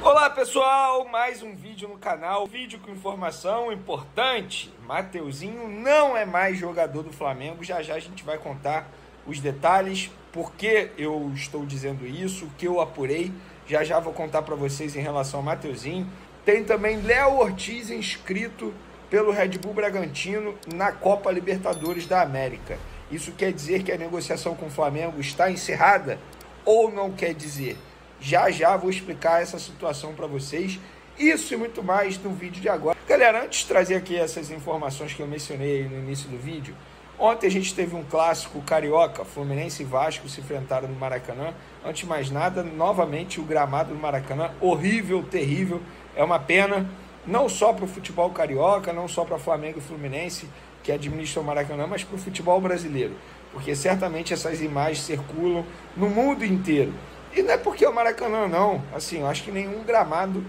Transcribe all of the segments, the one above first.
Olá pessoal, mais um vídeo no canal, vídeo com informação importante. Mateuzinho não é mais jogador do Flamengo, já já a gente vai contar os detalhes, por que eu estou dizendo isso, o que eu apurei, já já vou contar para vocês em relação ao Mateuzinho. Tem também Léo Ortiz inscrito pelo Red Bull Bragantino na Copa Libertadores da América. Isso quer dizer que a negociação com o Flamengo está encerrada ou não quer dizer? Já já vou explicar essa situação para vocês, isso e muito mais no vídeo de agora. Galera, antes de trazer aqui essas informações que eu mencionei no início do vídeo, ontem a gente teve um clássico carioca, Fluminense e Vasco se enfrentaram no Maracanã. Antes de mais nada, novamente o gramado do Maracanã, horrível, terrível, é uma pena, não só para o futebol carioca, não só para Flamengo e Fluminense, que administram o Maracanã, mas para o futebol brasileiro, porque certamente essas imagens circulam no mundo inteiro. E não é porque é o Maracanã, não. Assim, eu acho que nenhum gramado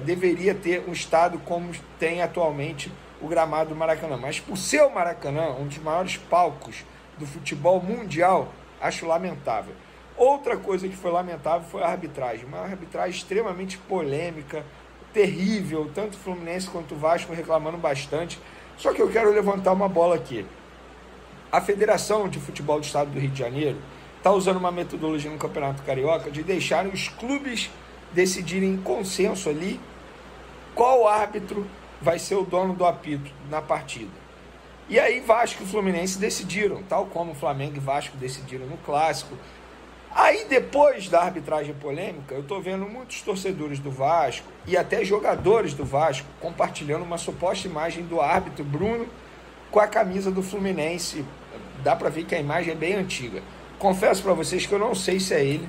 deveria ter um estado como tem atualmente o gramado do Maracanã. Mas por ser o Maracanã, um dos maiores palcos do futebol mundial, acho lamentável. Outra coisa que foi lamentável foi a arbitragem. Uma arbitragem extremamente polêmica, terrível, tanto o Fluminense quanto o Vasco reclamando bastante. Só que eu quero levantar uma bola aqui. A Federação de Futebol do Estado do Rio de Janeiro está usando uma metodologia no Campeonato Carioca de deixarem os clubes decidirem em consenso ali qual árbitro vai ser o dono do apito na partida. E aí Vasco e Fluminense decidiram, tal como Flamengo e Vasco decidiram no Clássico. Aí depois da arbitragem polêmica, eu estou vendo muitos torcedores do Vasco e até jogadores do Vasco compartilhando uma suposta imagem do árbitro Bruno com a camisa do Fluminense. Dá para ver que a imagem é bem antiga. Confesso para vocês que eu não sei se é ele,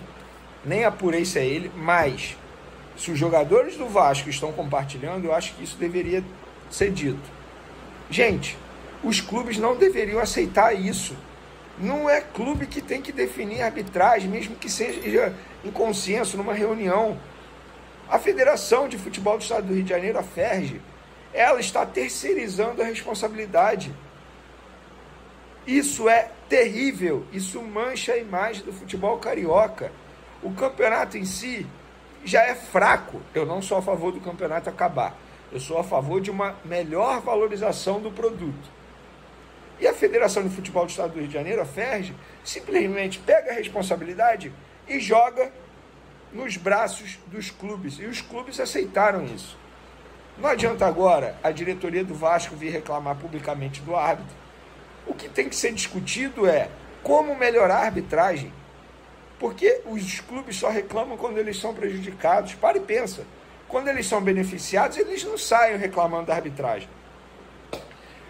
nem apurei se é ele, mas se os jogadores do Vasco estão compartilhando, eu acho que isso deveria ser dito. Gente, os clubes não deveriam aceitar isso. Não é clube que tem que definir a arbitragem, mesmo que seja em consenso, numa reunião. A Federação de Futebol do Estado do Rio de Janeiro, a FERJ, ela está terceirizando a responsabilidade. Isso é terrível, isso mancha a imagem do futebol carioca. O campeonato em si já é fraco. Eu não sou a favor do campeonato acabar. Eu sou a favor de uma melhor valorização do produto. E a Federação de Futebol do Estado do Rio de Janeiro, a FERJ, simplesmente pega a responsabilidade e joga nos braços dos clubes. E os clubes aceitaram isso. Não adianta agora a diretoria do Vasco vir reclamar publicamente do árbitro. O que tem que ser discutido é como melhorar a arbitragem, porque os clubes só reclamam quando eles são prejudicados. Para e pensa, quando eles são beneficiados, eles não saem reclamando da arbitragem.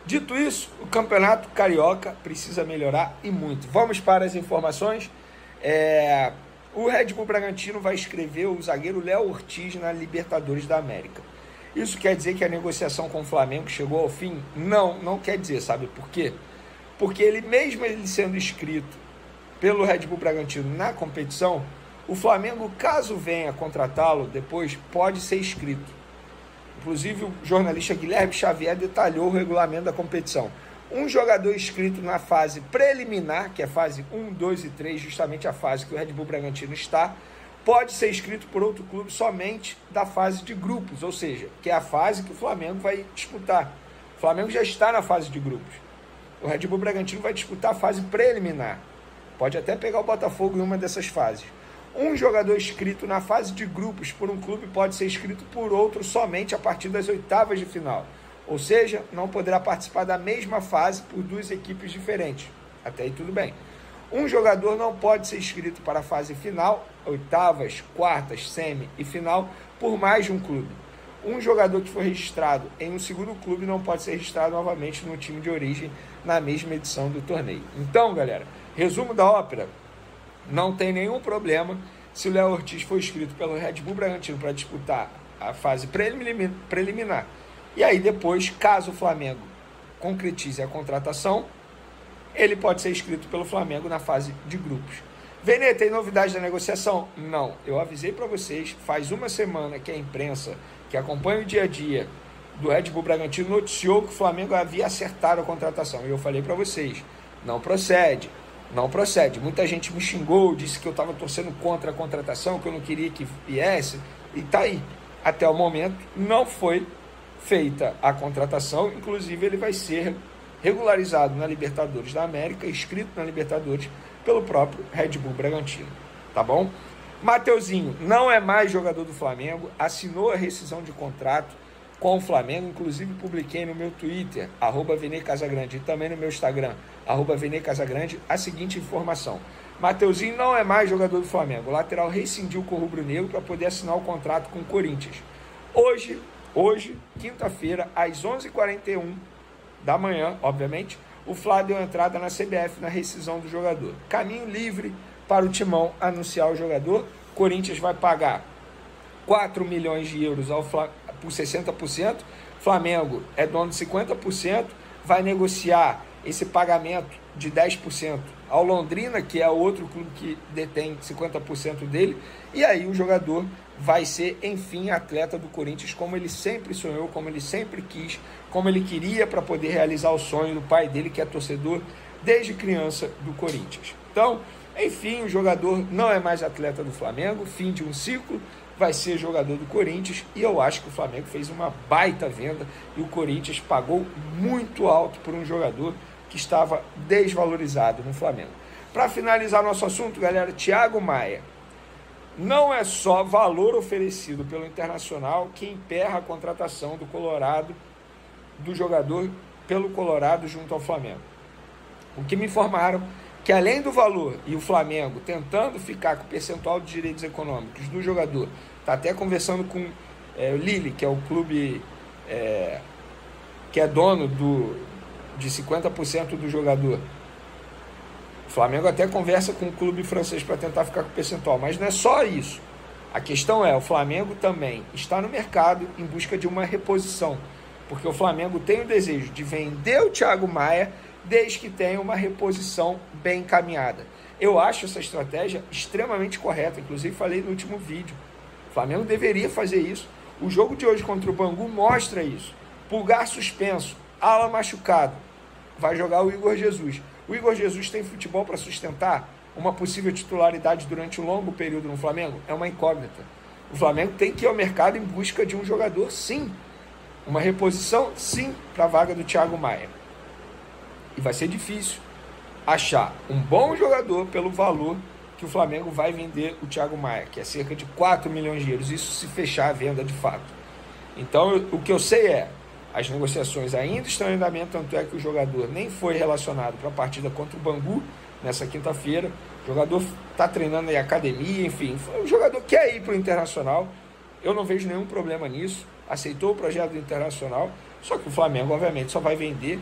Dito isso, o Campeonato Carioca precisa melhorar e muito. Vamos para as informações. O Red Bull Bragantino vai inscrever o zagueiro Léo Ortiz na Libertadores da América. Isso quer dizer que a negociação com o Flamengo chegou ao fim? Não quer dizer, sabe por quê? Porque mesmo ele sendo inscrito pelo Red Bull Bragantino na competição, o Flamengo, caso venha contratá-lo depois, pode ser inscrito. Inclusive, o jornalista Guilherme Xavier detalhou o regulamento da competição. Um jogador inscrito na fase preliminar, que é a fase 1, 2 e 3, justamente a fase que o Red Bull Bragantino está, pode ser inscrito por outro clube somente da fase de grupos, ou seja, que é a fase que o Flamengo vai disputar. O Flamengo já está na fase de grupos. O Red Bull Bragantino vai disputar a fase preliminar. Pode até pegar o Botafogo em uma dessas fases. Um jogador inscrito na fase de grupos por um clube pode ser inscrito por outro somente a partir das oitavas de final. Ou seja, não poderá participar da mesma fase por duas equipes diferentes. Até aí tudo bem. Um jogador não pode ser inscrito para a fase final, oitavas, quartas, semi e final, por mais de um clube. Um jogador que for registrado em um segundo clube não pode ser registrado novamente no time de origem na mesma edição do torneio. Então, galera, resumo da ópera, não tem nenhum problema se o Léo Ortiz for inscrito pelo Red Bull Bragantino para disputar a fase preliminar. E aí depois, caso o Flamengo concretize a contratação, ele pode ser inscrito pelo Flamengo na fase de grupos. Vene, tem novidade da negociação? Não. Eu avisei para vocês, faz uma semana que a imprensa que acompanha o dia a dia do Red Bull Bragantino noticiou que o Flamengo havia acertado a contratação. E eu falei para vocês, não procede. Não procede. Muita gente me xingou, disse que eu estava torcendo contra a contratação, que eu não queria que viesse. E tá aí. Até o momento não foi feita a contratação, inclusive ele vai ser regularizado na Libertadores da América, inscrito na Libertadores pelo próprio Red Bull Bragantino, tá bom? Mateuzinho não é mais jogador do Flamengo, assinou a rescisão de contrato com o Flamengo, inclusive publiquei no meu Twitter, @VeneCasagrande, e também no meu Instagram, @VeneCasagrande, a seguinte informação: Mateuzinho não é mais jogador do Flamengo, o lateral rescindiu com o rubro-negro para poder assinar o contrato com o Corinthians. Hoje, quinta-feira, às 11h41 da manhã, obviamente, o Fla deu entrada na CBF na rescisão do jogador. Caminho livre para o Timão anunciar o jogador. Corinthians vai pagar 4 milhões de euros por 60%. Flamengo é dono de 50%. Vai negociar esse pagamento de 10% ao Londrina, que é outro clube que detém 50% dele. E aí o jogador vai ser, enfim, atleta do Corinthians, como ele sempre sonhou, como ele sempre quis, como ele queria, para poder realizar o sonho do pai dele, que é torcedor desde criança do Corinthians. Então, enfim, o jogador não é mais atleta do Flamengo, fim de um ciclo, vai ser jogador do Corinthians, e eu acho que o Flamengo fez uma baita venda e o Corinthians pagou muito alto por um jogador que estava desvalorizado no Flamengo. Para finalizar nosso assunto, galera, Thiago Maia. Não é só valor oferecido pelo Internacional que emperra a contratação do Colorado, do jogador pelo Colorado junto ao Flamengo. O que me informaram que, além do valor e o Flamengo tentando ficar com o percentual de direitos econômicos do jogador, está até conversando com o Lille, que é o clube que é dono de 50% do jogador. O Flamengo até conversa com o clube francês para tentar ficar com o percentual, mas não é só isso. A questão é, o Flamengo também está no mercado em busca de uma reposição, porque o Flamengo tem o desejo de vender o Thiago Maia desde que tenha uma reposição bem encaminhada. Eu acho essa estratégia extremamente correta, inclusive falei no último vídeo. O Flamengo deveria fazer isso. O jogo de hoje contra o Bangu mostra isso. Pulgar suspenso, ala machucado, vai jogar o Igor Jesus. O Igor Jesus tem futebol para sustentar uma possível titularidade durante um longo período no Flamengo? É uma incógnita. O Flamengo tem que ir ao mercado em busca de um jogador, sim. Uma reposição, sim, para a vaga do Thiago Maia. E vai ser difícil achar um bom jogador pelo valor que o Flamengo vai vender o Thiago Maia, que é cerca de 4 milhões de euros, isso se fechar a venda de fato. Então, o que eu sei é, as negociações ainda estão em andamento, tanto é que o jogador nem foi relacionado para a partida contra o Bangu, nessa quinta-feira. O jogador está treinando em academia, enfim. O jogador quer ir para o Internacional, eu não vejo nenhum problema nisso, aceitou o projeto do Internacional, só que o Flamengo, obviamente, só vai vender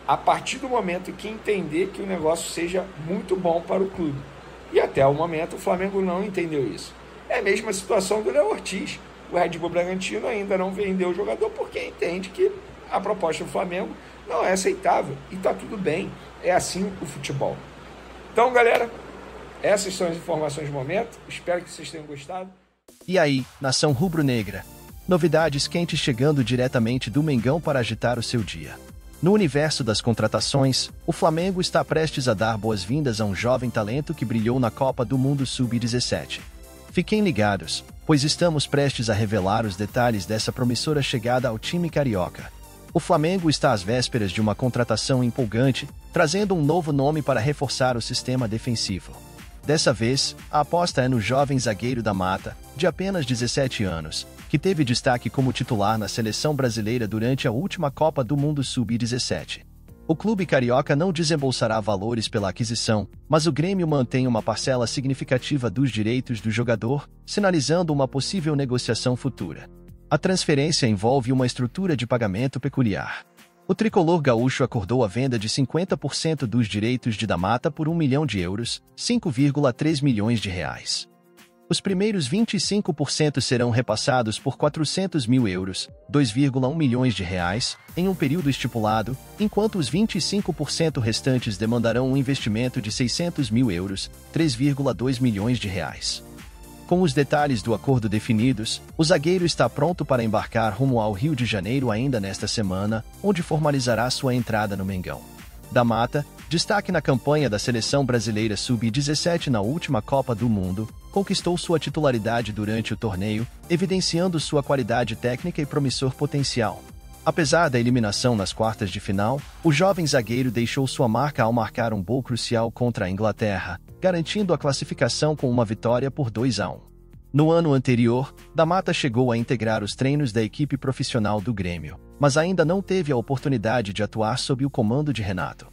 a partir do momento que entender que o negócio seja muito bom para o clube. E até o momento o Flamengo não entendeu isso. É a mesma situação do Léo Ortiz. O Red Bull Bragantino ainda não vendeu o jogador porque entende que a proposta do Flamengo não é aceitável. E está tudo bem. É assim o futebol. Então, galera, essas são as informações do momento. Espero que vocês tenham gostado. E aí, nação rubro-negra? Novidades quentes chegando diretamente do Mengão para agitar o seu dia. No universo das contratações, o Flamengo está prestes a dar boas-vindas a um jovem talento que brilhou na Copa do Mundo Sub-17. Fiquem ligados, pois estamos prestes a revelar os detalhes dessa promissora chegada ao time carioca. O Flamengo está às vésperas de uma contratação empolgante, trazendo um novo nome para reforçar o sistema defensivo. Dessa vez, a aposta é no jovem zagueiro da Mata, de apenas 17 anos, que teve destaque como titular na seleção brasileira durante a última Copa do Mundo Sub-17. O clube carioca não desembolsará valores pela aquisição, mas o Grêmio mantém uma parcela significativa dos direitos do jogador, sinalizando uma possível negociação futura. A transferência envolve uma estrutura de pagamento peculiar. O tricolor gaúcho acordou a venda de 50% dos direitos de da Mata por 1 milhão de euros, 5,3 milhões de reais. Os primeiros 25% serão repassados por 400 mil euros, 2,1 milhões de reais, em um período estipulado, enquanto os 25% restantes demandarão um investimento de 600 mil euros, 3,2 milhões de reais. Com os detalhes do acordo definidos, o zagueiro está pronto para embarcar rumo ao Rio de Janeiro ainda nesta semana, onde formalizará sua entrada no Mengão. Da Mata, destaque na campanha da seleção brasileira Sub-17 na última Copa do Mundo, conquistou sua titularidade durante o torneio, evidenciando sua qualidade técnica e promissor potencial. Apesar da eliminação nas quartas de final, o jovem zagueiro deixou sua marca ao marcar um gol crucial contra a Inglaterra, garantindo a classificação com uma vitória por 2-1. No ano anterior, Da Mata chegou a integrar os treinos da equipe profissional do Grêmio, mas ainda não teve a oportunidade de atuar sob o comando de Renato.